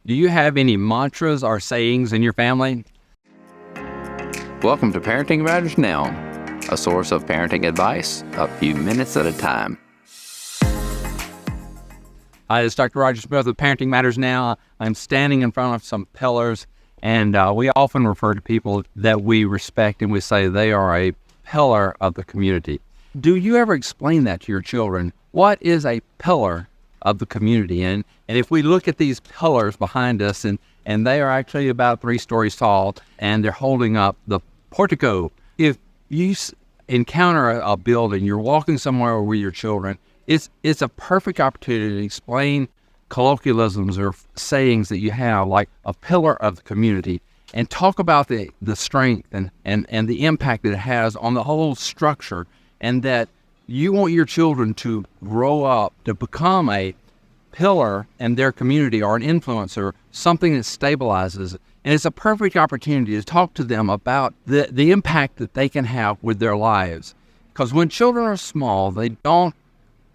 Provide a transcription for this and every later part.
Do you have any mantras or sayings in your family? Welcome to Parenting Matters Now, a source of parenting advice a few minutes at a time. Hi, this is Dr. Roger Smith with Parenting Matters Now. I'm standing in front of some pillars, and we often refer to people that we respect and we say they are a pillar of the community. Do you ever explain that to your children? What is a pillar of the community? And if we look at these pillars behind us, and they are actually about 3 stories tall, and they're holding up the portico. If you encounter a building, you're walking somewhere with your children, it's a perfect opportunity to explain colloquialisms or sayings that you have, like a pillar of the community, and talk about the strength and the impact that it has on the whole structure, and that you want your children to grow up to become a pillar in their community or an influencer, something that stabilizes. And it's a perfect opportunity to talk to them about the impact that they can have with their lives. Because when children are small, they don't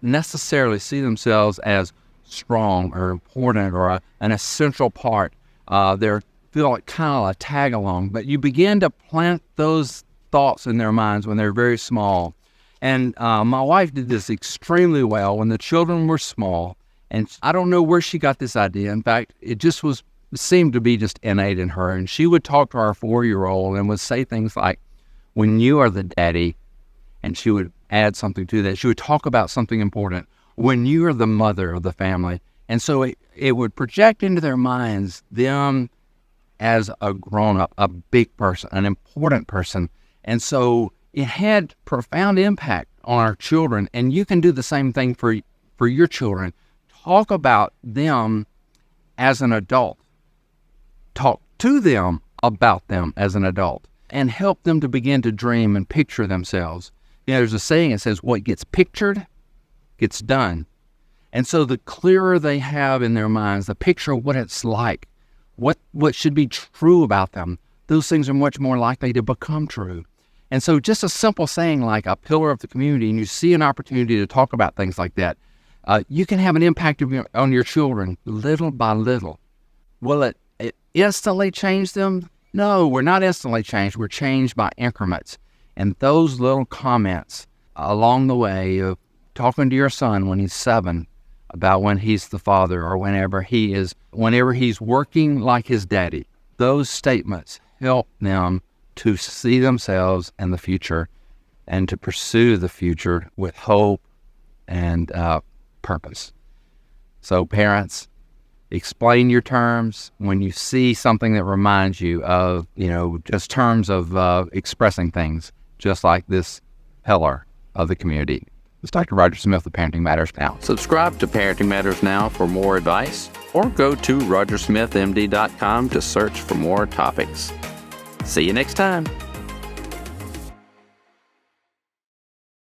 necessarily see themselves as strong or important or an essential part. They feel like kind of a tag along. But you begin to plant those thoughts in their minds when they're very small. And my wife did this extremely well when the children were small. And I don't know where she got this idea. In fact, it seemed to be just innate in her. And she would talk to our 4-year-old and would say things like, "When you are the daddy," and she would add something to that. She would talk about something important. "When you are the mother of the family." And so it would project into their minds them as a grown-up, a big person, an important person. And so it had profound impact on our children. And you can do the same thing for your children. Talk about them as an adult. Talk to them about them as an adult, and help them to begin to dream and picture themselves. There's a saying that says, what gets pictured gets done. And so the clearer they have in their minds the picture of what it's like, what should be true about them, those things are much more likely to become true. And so just a simple saying like a pillar of the community, and you see an opportunity to talk about things like that, you can have an impact on your children little by little. Will it instantly change them? No, we're not instantly changed. We're changed by increments. And those little comments along the way of talking to your son when he's 7 about when he's the father, or whenever he's working like his daddy, those statements help them to see themselves in the future and to pursue the future with hope and purpose. So parents, explain your terms when you see something that reminds you of, just terms of expressing things, just like this pillar of the community. It's Dr. Roger Smith with Parenting Matters Now. Subscribe to Parenting Matters Now for more advice, or go to rogersmithmd.com to search for more topics. See you next time.